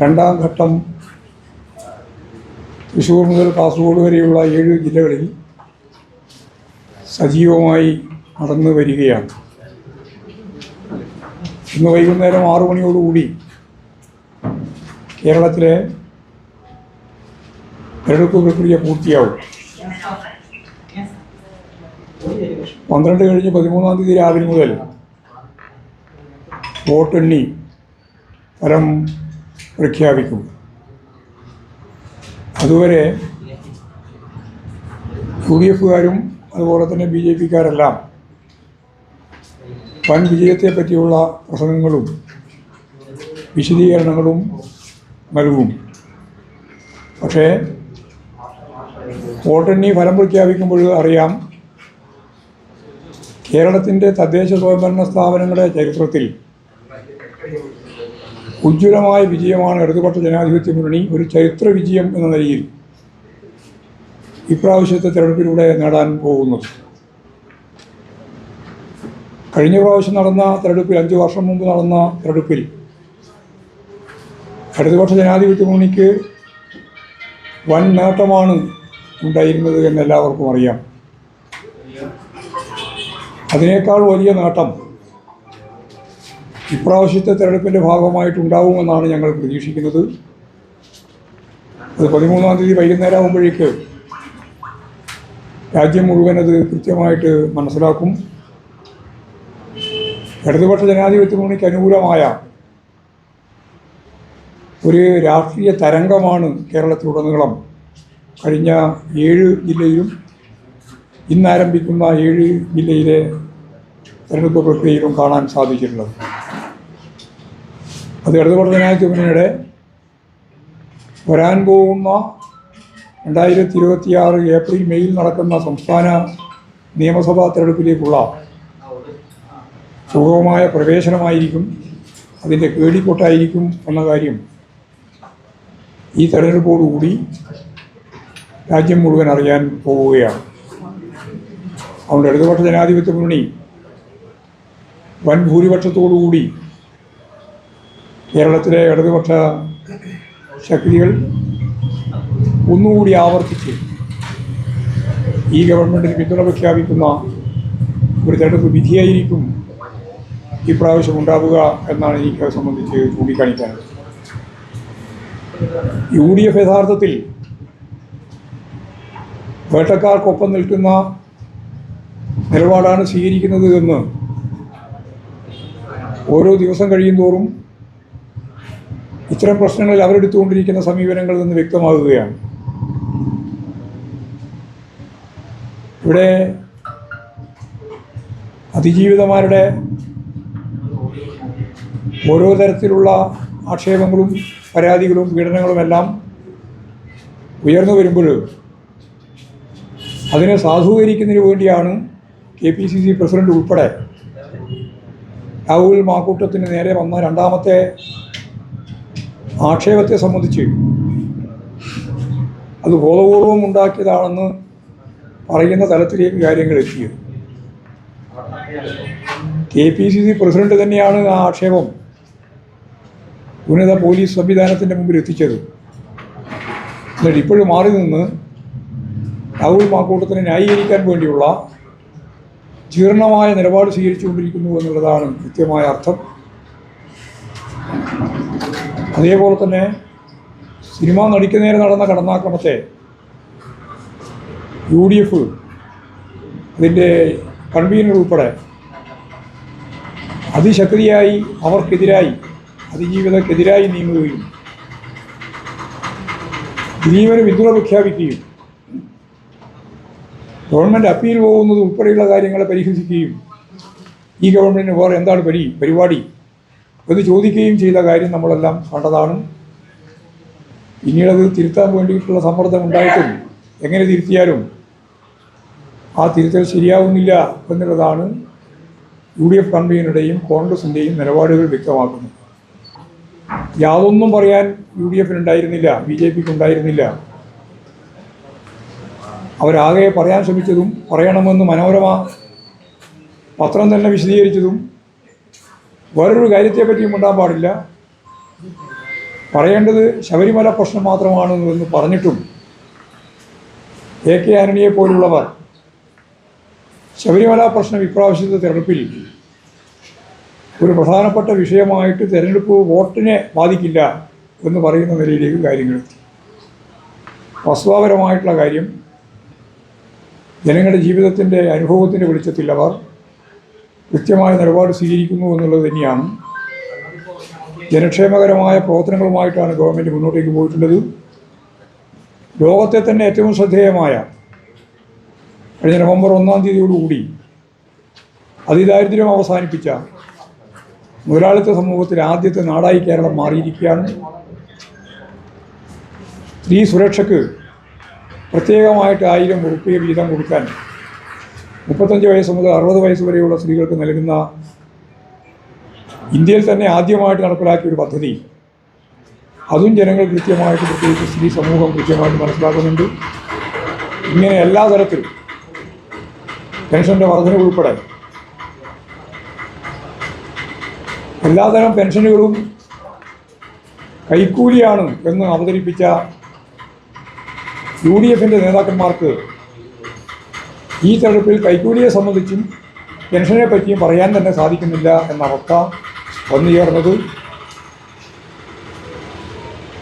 രണ്ടാം ഘട്ടം തൃശ്ശൂർ മുതൽ കാസർഗോഡ് വരെയുള്ള 7 ജില്ലകളിൽ സജീവമായി നടന്നു വരികയാണ്. ഇന്ന് വൈകുന്നേരം 6 മണിയോടുകൂടി കേരളത്തിലെ തെരഞ്ഞെടുപ്പ് പ്രക്രിയ പൂർത്തിയാവും. 12 കഴിഞ്ഞ് 13-ാം തീയതി രാവിലെ മുതൽ വോട്ടെണ്ണി ഫലം പ്രഖ്യാപിക്കും. അതുവരെ UDFകാരും അതുപോലെ തന്നെ BJPക്കാരെല്ലാം വൻ വിജയത്തെ പറ്റിയുള്ള പ്രസംഗങ്ങളും വിശദീകരണങ്ങളും നൽകും. പക്ഷേ വോട്ടെണ്ണി ഫലം പ്രഖ്യാപിക്കുമ്പോൾ അറിയാം, കേരളത്തിൻ്റെ തദ്ദേശ സ്വയംഭരണ സ്ഥാപനങ്ങളുടെ ചരിത്രത്തിൽ ഉജ്ജ്വലമായ വിജയമാണ് ഇടതുപക്ഷ ജനാധിപത്യ മുന്നണി ഒരു ചരിത്ര വിജയം എന്ന നിലയിൽ ഇപ്രാവശ്യത്തെ തെരഞ്ഞെടുപ്പിലൂടെ നേടാൻ പോകുന്നത്. കഴിഞ്ഞ പ്രാവശ്യം നടന്ന തെരഞ്ഞെടുപ്പിൽ, 5 വർഷം മുമ്പ് നടന്ന തെരഞ്ഞെടുപ്പിൽ ഇടതുപക്ഷ ജനാധിപത്യ മുന്നണിക്ക് വൻ നേട്ടമാണ് ഉണ്ടായിരുന്നത് എന്ന് എല്ലാവർക്കും അറിയാം. അതിനേക്കാൾ വലിയ നേട്ടം ഇപ്രാവശ്യത്തെ തെരഞ്ഞെടുപ്പിൻ്റെ ഭാഗമായിട്ടുണ്ടാവുമെന്നാണ് ഞങ്ങൾ പ്രതീക്ഷിക്കുന്നത്. അത് 13-ാം തീയതി വൈകുന്നേരം ആകുമ്പോഴേക്ക് രാജ്യം മുഴുവൻ അത് കൃത്യമായിട്ട് മനസ്സിലാക്കും. ഇടതുപക്ഷ ജനാധിപത്യ മുന്നണിക്ക് അനുകൂലമായ ഒരു രാഷ്ട്രീയ തരംഗമാണ് കേരളത്തിലുടനീളം കഴിഞ്ഞ 7 ജില്ലയിലും ഇന്നാരംഭിക്കുന്ന 7 ജില്ലയിലെ തെരഞ്ഞെടുപ്പ് പ്രക്രിയയിലും കാണാൻ സാധിച്ചിട്ടുള്ളത്. അത് ഇടതുപക്ഷ ജനാധിപത്യ മുന്നണിയുടെ വരാൻ പോകുന്ന 2026 ഏപ്രിൽ മെയ്യിൽ നടക്കുന്ന സംസ്ഥാന നിയമസഭാ തെരഞ്ഞെടുപ്പിലേക്കുള്ള സുഗമമായ പ്രവേശനമായിരിക്കും, അതിൻ്റെ കേടിക്കൊട്ടായിരിക്കും എന്ന കാര്യം ഈ തെരഞ്ഞെടുപ്പോടുകൂടി രാജ്യം മുഴുവൻ അറിയാൻ പോവുകയാണ്. അതുകൊണ്ട് ഇടതുപക്ഷ ജനാധിപത്യ മുന്നണി വൻ ഭൂരിപക്ഷത്തോടുകൂടി കേരളത്തിലെ ഇടതുപക്ഷ ശക്തികൾ ഒന്നുകൂടി ആവർത്തിച്ച് ഈ ഗവൺമെൻറ്റിന് പിന്തുണ പ്രഖ്യാപിക്കുന്ന ഒരു തെരഞ്ഞെടുപ്പ് വിധിയായിരിക്കും ഇപ്രാവശ്യം ഉണ്ടാവുക എന്നാണ് എനിക്ക് സംബന്ധിച്ച് ചൂണ്ടിക്കാണിക്കാനുള്ളത്. UDF യഥാർത്ഥത്തിൽ വേട്ടക്കാർക്കൊപ്പം നിൽക്കുന്ന നിലപാടാണ് സ്വീകരിക്കുന്നത് എന്ന് ഓരോ ദിവസം കഴിയുന്തോറും ഇത്തരം പ്രശ്നങ്ങളിൽ അവരെടുത്തുകൊണ്ടിരിക്കുന്ന സമീപനങ്ങളിൽ നിന്ന് വ്യക്തമാകുകയാണ്. ഇവിടെ അതിജീവിതമാരുടെ ഓരോ തരത്തിലുള്ള ആക്ഷേപങ്ങളും പരാതികളും പീഡനങ്ങളുമെല്ലാം ഉയർന്നു വരുമ്പോൾ അതിനെ സാധൂകരിക്കുന്നതിന് വേണ്ടിയാണ് KPCC പ്രസിഡന്റ് ഉൾപ്പെടെ രാഹുൽ മാക്കൂട്ടത്തിന് നേരെ വന്ന രണ്ടാമത്തെ ആക്ഷേപത്തെ സംബന്ധിച്ച് അത് ബോധപൂർവം ഉണ്ടാക്കിയതാണെന്ന് പറയുന്ന തലത്തിലേക്ക് കാര്യങ്ങൾ എത്തിയത്. KPCC പ്രസിഡന്റ് തന്നെയാണ് ആ ആക്ഷേപം ഉന്നത പോലീസ് സംവിധാനത്തിൻ്റെ മുമ്പിൽ എത്തിച്ചത്. എന്നിട്ട് ഇപ്പോഴും മാറി നിന്ന് രാഹുൽ മാക്കൂട്ടത്തിനെ ന്യായീകരിക്കാൻ വേണ്ടിയുള്ള ജീർണമായ നിലപാട് സ്വീകരിച്ചുകൊണ്ടിരിക്കുന്നു എന്നുള്ളതാണ് കൃത്യമായ അർത്ഥം. അതേപോലെ തന്നെ സിനിമാ നടിക്ക് നേരെ നടന്ന കടന്നാക്രമത്തെ UDF അതിൻ്റെ കൺവീനർ ഉൾപ്പെടെ അതിശക്തിയായി അവർക്കെതിരായി, അതിജീവിതക്കെതിരായി നീങ്ങുകയും ദിലീപിന് പിന്തുണ പ്രഖ്യാപിക്കുകയും ഗവൺമെൻറ് അപ്പീൽ പോകുന്നത് ഉൾപ്പെടെയുള്ള കാര്യങ്ങളെ പരിഹസിക്കുകയും ഈ ഗവൺമെൻറ്റിന് വേറെ എന്താണ് പരിപാടി എന്ന് ചോദിക്കുകയും ചെയ്ത കാര്യം നമ്മളെല്ലാം കണ്ടതാണ്. പിന്നീടത് തിരുത്താൻ വേണ്ടിയിട്ടുള്ള സമ്മർദ്ദം ഉണ്ടായിട്ടും എങ്ങനെ തിരുത്തിയാലും ആ തിരുത്തൽ ശരിയാവുന്നില്ല എന്നുള്ളതാണ് UDF കൺവീനറുടെയും കോൺഗ്രസിൻ്റെയും നിലപാടുകൾ വ്യക്തമാക്കുന്നത്. യാതൊന്നും പറയാൻ UDFനുണ്ടായിരുന്നില്ല, BJPക്ക് ഉണ്ടായിരുന്നില്ല. അവരാകെ പറയാൻ ശ്രമിച്ചതും പറയണമെന്ന് മനോരമ പത്രം തന്നെ വിശദീകരിച്ചതും വേറൊരു കാര്യത്തെപ്പറ്റിയും ഉണ്ടാകാൻ പാടില്ല, പറയേണ്ടത് ശബരിമല പ്രശ്നം മാത്രമാണ് എന്ന് പറഞ്ഞിട്ടും AK ആന്റണിയെ പോലുള്ളവർ ശബരിമല പ്രശ്നം ഇപ്രാവശ്യത്തെ തെരഞ്ഞെടുപ്പിൽ ഒരു പ്രധാനപ്പെട്ട വിഷയമായിട്ട് തെരഞ്ഞെടുപ്പ് വോട്ടിനെ ബാധിക്കില്ല എന്ന് പറയുന്ന നിലയിലേക്ക് കാര്യങ്ങളെത്തി. വസ്തുതാപരമായിട്ടുള്ള കാര്യം, ജനങ്ങളുടെ ജീവിതത്തിൻ്റെ അനുഭവത്തിൻ്റെ വെളിച്ചത്തിൽ അവർ കൃത്യമായ നിലപാട് സ്വീകരിക്കുന്നു എന്നുള്ളത് തന്നെയാണ്. ജനക്ഷേമകരമായ പ്രവർത്തനങ്ങളുമായിട്ടാണ് ഗവൺമെൻറ് മുന്നോട്ടേക്ക് പോയിട്ടുള്ളത്. ലോകത്തെ തന്നെ ഏറ്റവും ശ്രദ്ധേയമായ കഴിഞ്ഞ നവംബർ 1-ാം തീയതിയോടുകൂടി അതിദാരിദ്ര്യം അവസാനിപ്പിച്ച മുതലാളിത്ത സമൂഹത്തിലെ ആദ്യത്തെ നാടായി കേരളം മാറിയിരിക്കുകയാണ്. സ്ത്രീ സുരക്ഷയ്ക്ക് പ്രത്യേകമായിട്ട് 1000 ഉറുപ്പിക വീതം കൊടുക്കാൻ 35 വയസ്സ് മുതൽ 60 വയസ്സ് വരെയുള്ള സ്ത്രീകൾക്ക് നൽകുന്ന ഇന്ത്യയിൽ തന്നെ ആദ്യമായിട്ട് നടപ്പിലാക്കിയ ഒരു പദ്ധതി, അതും ജനങ്ങൾ കൃത്യമായിട്ട്, പ്രത്യേകിച്ച് സ്ത്രീ സമൂഹം കൃത്യമായിട്ട് മനസ്സിലാക്കുന്നുണ്ട്. ഇങ്ങനെ എല്ലാ തരത്തിലും പെൻഷൻ്റെ വർധന ഉൾപ്പെടെ എല്ലാതരം പെൻഷനുകളും കൈക്കൂലിയാണ് എന്ന് അവതരിപ്പിച്ച UDFൻ്റെ നേതാക്കന്മാർക്ക് ഈ തെരഞ്ഞെടുപ്പിൽ കൈക്കൂലിയെ സംബന്ധിച്ചും പെൻഷനെ പറ്റിയും പറയാൻ തന്നെ സാധിക്കുന്നില്ല എന്ന അവസ്ഥ വന്നു ചേർന്നത്.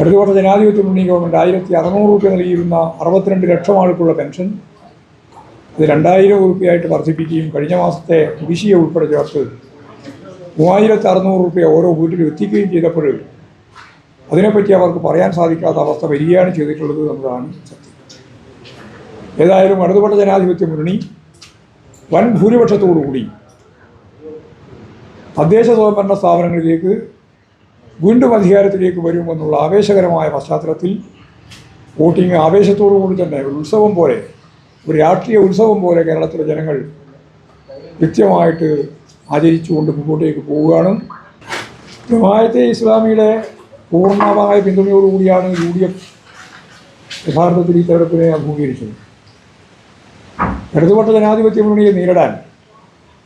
ഇടതുപക്ഷ ജനാധിപത്യ മുന്നണി ഗവൺമെൻറ് 1600 രൂപ നൽകിയിരുന്ന 62 ലക്ഷം ആൾക്കുള്ള പെൻഷൻ അത് 2000 രൂപയായിട്ട് വർദ്ധിപ്പിക്കുകയും കഴിഞ്ഞ മാസത്തെ കുടിശ്ശിക ഉൾപ്പെടെ ചേർത്ത് 3600 രൂപ ഓരോ വീട്ടിലും എത്തിക്കുകയും ചെയ്തപ്പോൾ അതിനെപ്പറ്റി അവർക്ക് പറയാൻ സാധിക്കാത്ത അവസ്ഥ വരികയാണ് ചെയ്തിട്ടുള്ളത് എന്നതാണ് സത്യം. ഏതായാലും ഇടതുപക്ഷ ജനാധിപത്യ മുന്നണി വൻ ഭൂരിപക്ഷത്തോടുകൂടി തദ്ദേശ സ്വയംഭരണ സ്ഥാപനങ്ങളിലേക്ക് വീണ്ടും അധികാരത്തിലേക്ക് വരുമെന്നുള്ള ആവേശകരമായ പശ്ചാത്തലത്തിൽ വോട്ടിംഗ് ആവേശത്തോടുകൂടി തന്നെ ഒരു ഉത്സവം പോലെ, ഒരു രാഷ്ട്രീയ ഉത്സവം പോലെ കേരളത്തിലെ ജനങ്ങൾ കൃത്യമായിട്ട് ആചരിച്ചുകൊണ്ട് മുമ്പോട്ടേക്ക് പോവുകയാണ്. ജമാഅത്തെ ഇസ്ലാമിയുടെ പൂർണ്ണമായ പിന്തുണയോടുകൂടിയാണ് UDF യഥാർത്ഥത്തിൽ ഈ തെരഞ്ഞെടുപ്പിനെ അഭിമുഖീകരിച്ചത്. ഇടതുപക്ഷ ജനാധിപത്യ മുന്നണിയെ നേരിടാൻ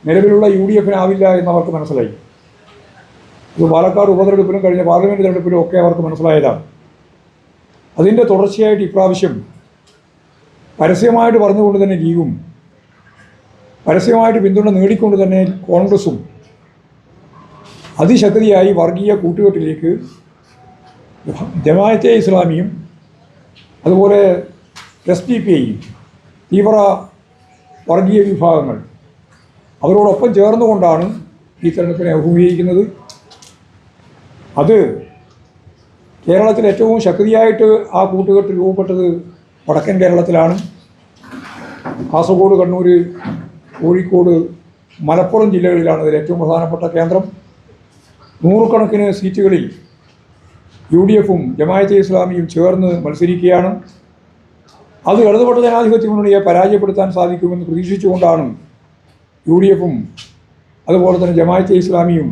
നിലവിലുള്ള UDFനാവില്ല എന്നവർക്ക് മനസ്സിലായി. ഇത് പാലക്കാട് ഉപതെരഞ്ഞെടുപ്പിലും കഴിഞ്ഞ പാർലമെൻറ്റ് തെരഞ്ഞെടുപ്പിലും ഒക്കെ അവർക്ക് മനസ്സിലായതാണ്. അതിൻ്റെ തുടർച്ചയായിട്ട് ഇപ്രാവശ്യം പരസ്യമായിട്ട് പറഞ്ഞുകൊണ്ട് തന്നെ ലീഗും പരസ്യമായിട്ട് പിന്തുണ നേടിക്കൊണ്ട് തന്നെ കോൺഗ്രസും അതിശക്തിയായി വർഗീയ കൂട്ടുകെട്ടിലേക്ക് ജമാഅത്തെ ഇസ്ലാമിയും അതുപോലെ SDPIയും തീവ്ര വർഗീയ വിഭാഗങ്ങൾ അവരോടൊപ്പം ചേർന്നുകൊണ്ടാണ് ഈ തെരഞ്ഞെടുപ്പിനെ അഭിമുഖീകരിക്കുന്നത്. അത് കേരളത്തിൽ ഏറ്റവും ശക്തിയായിട്ട് ആ കൂട്ടുകെട്ട് രൂപപ്പെട്ടത് വടക്കൻ കേരളത്തിലാണ്. കാസർഗോഡ്, കണ്ണൂർ, കോഴിക്കോട്, മലപ്പുറം ജില്ലകളിലാണ് അതിൽ ഏറ്റവും പ്രധാനപ്പെട്ട കേന്ദ്രം. നൂറുകണക്കിന് സീറ്റുകളിൽ UDFും ജമാഅത്തെ ഇസ്ലാമിയും ചേർന്ന് മത്സരിക്കുകയാണ്. അത് ഇടതുപക്ഷ ജനാധിപത്യ മുന്നണിയെ പരാജയപ്പെടുത്താൻ സാധിക്കുമെന്ന് പ്രതീക്ഷിച്ചുകൊണ്ടാണ് UDFും അതുപോലെ തന്നെ ജമാഅത്തെ ഇസ്ലാമിയും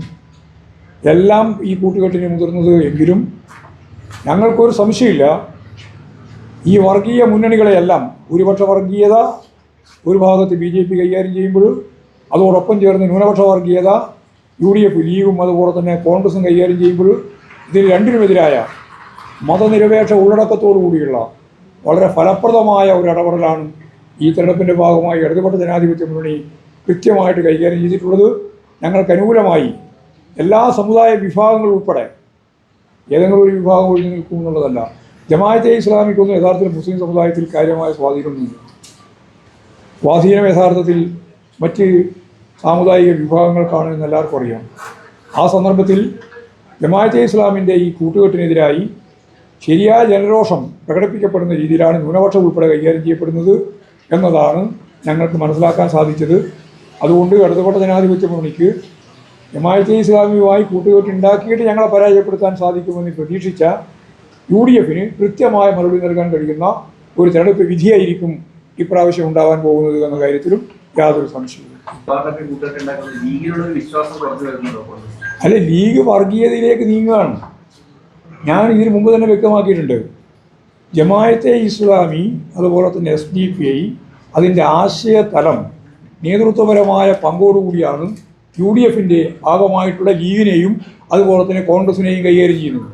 എല്ലാം ഈ കൂട്ടുകെട്ടിന് മുതിർന്നത്. എങ്കിലും ഞങ്ങൾക്കൊരു സംശയമില്ല, ഈ വർഗീയ മുന്നണികളെയെല്ലാം ഭൂരിപക്ഷ വർഗീയത ഒരു ഭാഗത്ത് BJP കൈകാര്യം ചെയ്യുമ്പോൾ അതോടൊപ്പം ചേർന്ന് ന്യൂനപക്ഷ വർഗീയത UDF, ലീഗും അതുപോലെ തന്നെ കോൺഗ്രസും കൈകാര്യം ചെയ്യുമ്പോൾ ഇതിന് രണ്ടിനുമെതിരായ മതനിരപേക്ഷ ഉള്ളടക്കത്തോടു കൂടിയുള്ള വളരെ ഫലപ്രദമായ ഒരു ഇടപെടലാണ് ഈ തെരഞ്ഞെടുപ്പിൻ്റെ ഭാഗമായി ഇടതുപക്ഷ ജനാധിപത്യ മുന്നണി കൃത്യമായിട്ട് കൈകാര്യം ചെയ്തിട്ടുള്ളത്. ഞങ്ങൾക്ക് അനുകൂലമായി എല്ലാ സമുദായ വിഭാഗങ്ങളും ഉൾപ്പെടെ ഏതെങ്കിലും ഒരു വിഭാഗം ഒഴിഞ്ഞു നിൽക്കും എന്നുള്ളതല്ല. ജമാഅത്തെ ഇസ്ലാമിക്കൊന്നും യഥാർത്ഥത്തിൽ മുസ്ലിം സമുദായത്തിൽ കാര്യമായ സ്വാധീനമൊന്നുമില്ല. സ്വാധീനം യഥാർത്ഥത്തിൽ മറ്റ് സാമുദായിക വിഭാഗങ്ങൾക്കാണ് എന്ന് എല്ലാവർക്കും അറിയാം. ആ സന്ദർഭത്തിൽ ജമാഅത്തെ ഇസ്ലാമിൻ്റെ ഈ കൂട്ടുകെട്ടിനെതിരായി ശരിയായ ജനരോഷം പ്രകടിപ്പിക്കപ്പെടുന്ന രീതിയിലാണ് ന്യൂനപക്ഷം ഉൾപ്പെടെ കൈകാര്യം ചെയ്യപ്പെടുന്നത് എന്നതാണ് ഞങ്ങൾക്ക് മനസ്സിലാക്കാൻ സാധിച്ചത്. അതുകൊണ്ട് ഇടതുപക്ഷ ജനാധിപത്യ മുന്നണിക്ക് ജമാഅത്തെ ഇസ്ലാമിയുമായി കൂട്ടുകെട്ടുണ്ടാക്കിയിട്ട് ഞങ്ങളെ പരാജയപ്പെടുത്താൻ സാധിക്കുമെന്ന് പ്രതീക്ഷിച്ച UDFന് കൃത്യമായ മറുപടി നൽകാൻ കഴിയുന്ന ഒരു തെരഞ്ഞെടുപ്പ് വിധിയായിരിക്കും ഇപ്രാവശ്യം ഉണ്ടാവാൻ പോകുന്നത് എന്ന കാര്യത്തിലും യാതൊരു സംശയവും. അല്ല, ലീഗ് വർഗീയതയിലേക്ക് നീങ്ങുകയാണ്. ഞാൻ ഇതിന് മുമ്പ് തന്നെ വ്യക്തമാക്കിയിട്ടുണ്ട്. ജമാഅത്തെ ഇസ്ലാമി അതുപോലെ തന്നെ SDPI അതിൻ്റെ ആശയതലം നേതൃത്വപരമായ പങ്കോടുകൂടിയാണ് UDFൻ്റെ ഭാഗമായിട്ടുള്ള ലീഗിനെയും അതുപോലെ തന്നെ കോൺഗ്രസിനെയും കൈകാര്യം ചെയ്യുന്നത്.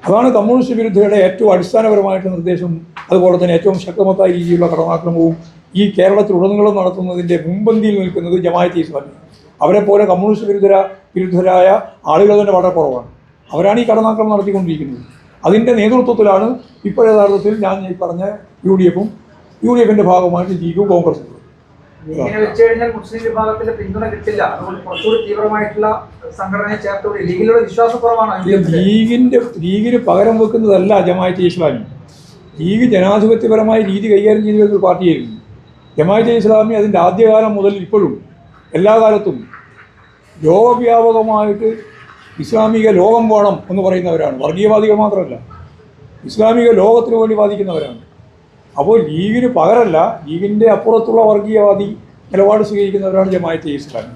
അതാണ് കമ്മ്യൂണിസ്റ്റ് വിരുദ്ധയുടെ ഏറ്റവും അടിസ്ഥാനപരമായിട്ട് നിർദ്ദേശം. അതുപോലെ തന്നെ ഏറ്റവും ശക്തമായ രീതിയിലുള്ള കടന്നാക്രമണവും ഈ കേരളത്തിലുടനീളം നടത്തുന്നതിൻ്റെ മുൻപന്തിയിൽ നിൽക്കുന്നത് ജമാഅത്തെ ഇസ്ലാമി. അവരെ പോലെ കമ്മ്യൂണിസ്റ്റ് വിരുദ്ധരായ ആളുകൾ തന്നെ വളരെ കുറവാണ്. അവരാണ് ഈ കടന്നാക്രമണം നടത്തിക്കൊണ്ടിരിക്കുന്നത്. അതിൻ്റെ നേതൃത്വത്തിലാണ് ഇപ്പോൾ യഥാർത്ഥത്തിൽ ഞാൻ ഈ പറഞ്ഞ യു.ഡി.എഫിൻ്റെ ഭാഗമായിട്ട് ലീഗും കോൺഗ്രസും. ഇങ്ങനെ വെച്ച് കഴിഞ്ഞാൽ മുസ്ലിം വിഭാഗത്തിന്റെ പിന്തുണ കിട്ടില്ല. അതുകൊണ്ട് കുറച്ചുകൂടി തീവ്രമായിട്ടുള്ള സംഘടനയെ ചേർത്തുകൂടി ലീഗിലുള്ള വിശ്വാസക്കുറവാണ്. ലീഗിന് പകരം വെക്കുന്നതല്ല ജമാഅത്തെ ഇസ്ലാമി. ലീഗ് ജനാധിപത്യപരമായ രീതി കൈകാര്യം ചെയ്തു വരുന്ന പാർട്ടിയായിരുന്നു. ജമാഅത്തെ ഇസ്ലാമി അതിൻ്റെ ആദ്യകാലം മുതൽ ഇപ്പോഴും എല്ലാ കാലത്തും ലോകവ്യാപകമായിട്ട് ഇസ്ലാമിക ലോകം വേണം എന്ന് പറയുന്നവരാണ്. വർഗീയവാദികൾ മാത്രമല്ല, ഇസ്ലാമിക ലോകത്തിന് വേണ്ടി വാദിക്കുന്നവരാണ്. അപ്പോൾ ലീഗിന് പകരമല്ല, ലീഗിൻ്റെ അപ്പുറത്തുള്ള വർഗീയവാദി നിലപാട് സ്വീകരിക്കുന്നവരാണ് ജമാഅത്തെ ഇസ്ലാമി.